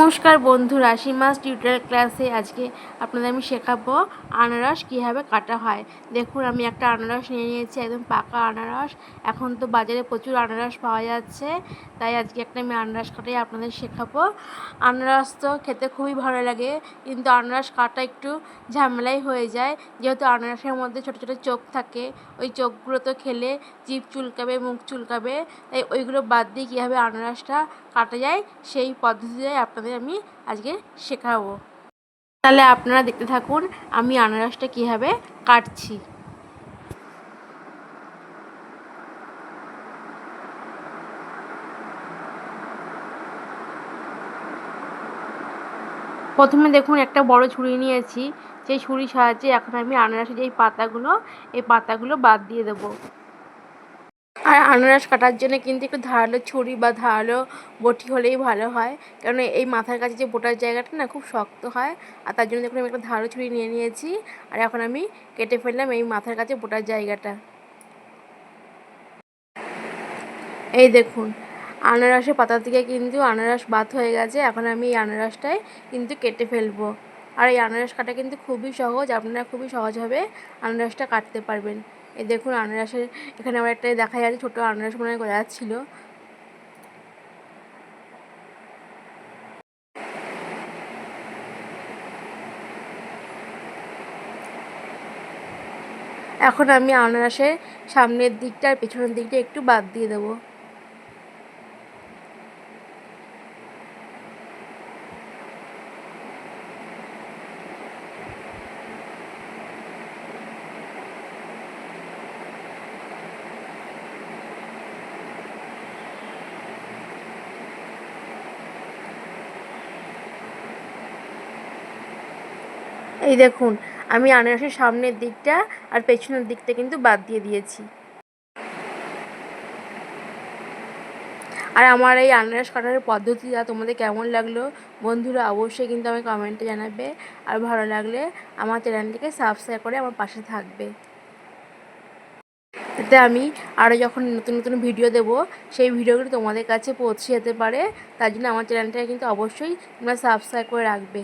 নমস্কার বন্ধুরা, সীমাস টিউটোরিয়াল ক্লাসে আজকে আপনাদের আমি শেখাবো আনারস কীভাবে কাটা হয়। দেখুন, আমি একটা আনারস নিয়ে নিয়েছি, একদম পাকা আনারস। এখন তো বাজারে প্রচুর আনারস পাওয়া যাচ্ছে, তাই আজকে একটা আমি আনারস কাটাই আপনাদের শেখাবো। আনারস তো খেতে খুবই ভালো লাগে, কিন্তু আনারস কাটা একটু ঝামেলাই হয়ে যায়, যেহেতু আনারসের মধ্যে ছোটো ছোটো চোখ থাকে। ওই চোখগুলো তো খেলে জিভ চুলকাবে, মুখ চুলকাবে, তাই ওইগুলো বাদ দিয়ে কীভাবে আনারসটা কাটা যায় সেই পদ্ধতিটাই আপনাদের আমি আজকে শেখাবো। তাহলে আপনারা দেখতে থাকুন আমি আনারসটা কীভাবে কাটছি। প্রথমে দেখুন একটা বড় ছুরি নিয়েছি, সেই ছুরির সাহায্যে এখন আমি আনারসের যেই পাতাগুলো, এই পাতাগুলো বাদ দিয়ে দেবো। আর আনারস কাটার জন্য কিন্তু একটু ধারালো ছুরি বা ধারালো বটি হলেই ভালো হয়, কারণ এই মাথার কাছে যে বোটার জায়গাটা না খুব শক্ত হয়। আর তার জন্য দেখুন আমি একটা ধারালো ছুরি নিয়ে নিয়েছি, আর এখন আমি কেটে ফেললাম এই মাথার কাছে বোটার জায়গাটা। এই দেখুন, আনারসের পাতা থেকে কিন্তু আনারস বাদ হয়ে গেছে। এখন আমি এই আনারসটাই কিন্তু কেটে ফেলবো। আর এই আনারস কাটা কিন্তু খুবই সহজ, আপনারা খুবই সহজভাবে আনারসটা কাটতে পারবেন। এই দেখুন আনারসের এখানে আমার একটা দেখা যাচ্ছে ছোটো আনারস মনে হয় গজাচ্ছিল। এখন আমি আনারসের সামনের দিকটা আর পেছনের দিকটা একটু বাদ দিয়ে দেবো। এই দেখুন, আমি আনারসের সামনের দিকটা আর পেছনের দিকটা কিন্তু বাদ দিয়ে দিয়েছি। আর আমার এই আনারস কাটার পদ্ধতিটা তোমাদের কেমন লাগলো বন্ধুরা, অবশ্যই কিন্তু আমাকে কমেন্টে জানাবে। আর ভালো লাগলে আমার চ্যানেলটিকে সাবস্ক্রাইব করে আমার পাশে থাকবে, যাতে আমি আরও যখন নতুন নতুন ভিডিও দেব সেই ভিডিওগুলো তোমাদের কাছে পৌঁছে যেতে পারে। তার জন্য আমার চ্যানেলটাকে কিন্তু অবশ্যই তোমরা সাবস্ক্রাইব করে রাখবে।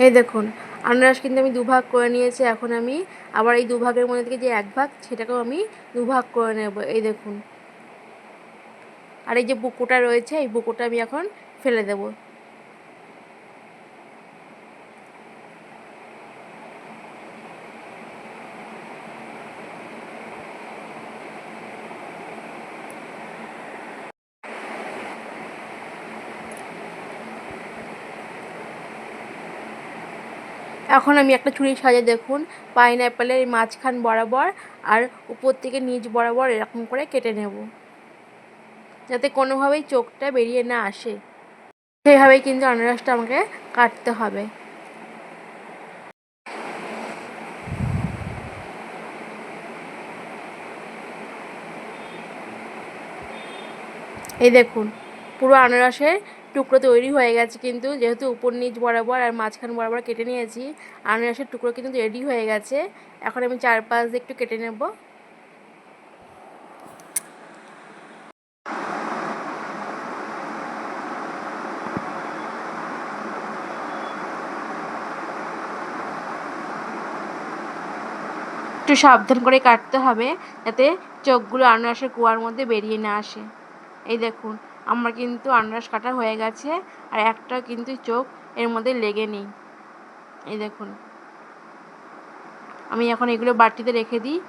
এই দেখুন, আনারস কিন্তু আমি দুভাগ করে নিয়েছি। এখন আমি আবার এই দুভাগের মধ্যে থেকে যে এক ভাগ, সেটাকেও আমি দুভাগ করে নেব। এই দেখুন, আর এই যে বুকুটা রয়েছে, এই বুকুটা আমি এখন ফেলে দেব। এখন আমি একটা ছুরির সাহায্যে দেখুন পাইনঅ্যাপেলের মাঝখান বরাবর আর উপর থেকে নিচ বরাবর এরকম করে কেটে নেব, যাতে কোনোভাবেই চোখটা বেরিয়ে না আসে। সেইভাবেই কিন্তু আনারসটা আমাকে কাটতে হবে। এই দেখুন, পুরো আনারসের টুকরো তৈরি হয়ে গেছে, কিন্তু যেহেতু উপর নিচ বরাবর আর মাঝখান বরাবর কেটে নিয়েছি, আনারসের টুকরো কিন্তু রেডি হয়ে গেছে। এখন আমি চারপাশ দিয়ে একটু কেটে নেব। একটু সাবধান করে কাটতে হবে, যাতে চোখগুলো আনারসের কুয়ার মধ্যে বেরিয়ে না আসে। এই দেখুন, আমার কিন্তু আনারস কাটা হয়ে গেছে, আর একটাও কিন্তু চোখ এর মধ্যে লেগে নেই। এই দেখুন, আমি এখন এগুলো বাটিতে রেখে দিই।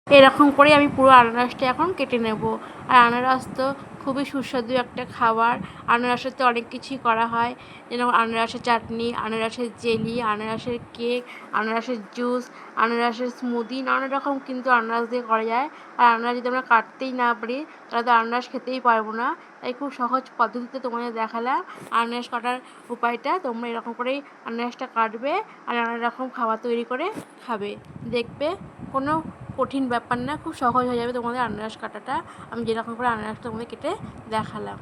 এরকম করে আমি পুরো আনারসটা এখন কেটে নেব। আর আনারস তো খুবই সুস্বাদু একটা খাবার। আনারসের তো অনেক কিছুই করা হয়, যেরকম আনারসের চাটনি, আনারসের জেলি, আনারসের কেক, আনারসের জুস, আনারসের স্মুদি, নানা রকম কিন্তু আনারস দিয়ে করা যায়। আর আনারস যদি আমরা কাটতেই না পারি, তাহলে তো আনারস খেতেই পারবো না। তাই খুব সহজ পদ্ধতিতে তোমাদের দেখালাম আনারস কাটার উপায়টা। তোমরা এরকম করেই আনারসটা কাটবে আর নানা রকম খাবার তৈরি করে খাবে, দেখবে কোনো কঠিন ব্যাপার না, খুব সহজ হয়ে যাবে তোমাদের আনারস কাটাটা। আমি যেরকম করে আনারসটা তোমাদের কেটে দেখালাম।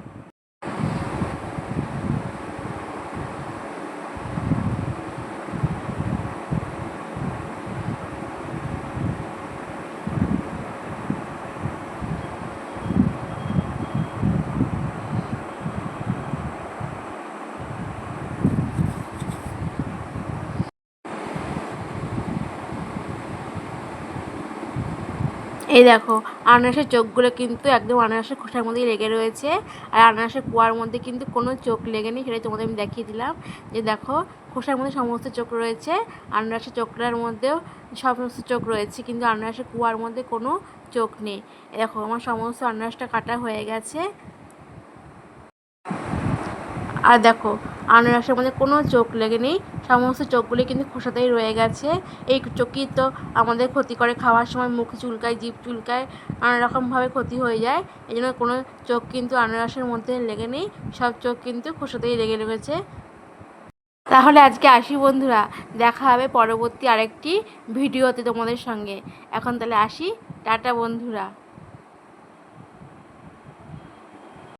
এই দেখো আনারসের চোখগুলো কিন্তু একদম আনারসের খোসার মধ্যেই লেগে রয়েছে, আর আনারসের কুয়ার মধ্যে কিন্তু কোনো চোখ লেগেনি, সেটাই তোমাদের আমি দেখিয়ে দিলাম। যে দেখো খোসার মধ্যে সমস্ত চোখ রয়েছে, আনারসের চোখটার মধ্যেও সমস্ত চোখ রয়েছে, কিন্তু আনারসের কুয়ার মধ্যে কোনো চোখ নেই। দেখো আমার সমস্ত আনারসটা কাটা হয়ে গেছে। আর দেখো আনারসের মধ্যে কোনো চোখ লেগেনি, সমস্ত চোখগুলি কিন্তু খোসাতেই রয়ে গেছে। এই চোখই তো আমাদের ক্ষতি করে, খাওয়ার সময় মুখ চুলকায়, জিভ চুলকায়, নানা রকমভাবে ক্ষতি হয়ে যায়। এই জন্য কোনো চোখ কিন্তু আনারসের মধ্যে লেগেনি, সব চোখ কিন্তু খোসাতেই লেগে রয়েছে। তাহলে আজকে আসি বন্ধুরা, দেখা হবে পরবর্তী আরেকটি ভিডিওতে তোমাদের সঙ্গে। এখন তাহলে আসি, টাটা বন্ধুরা।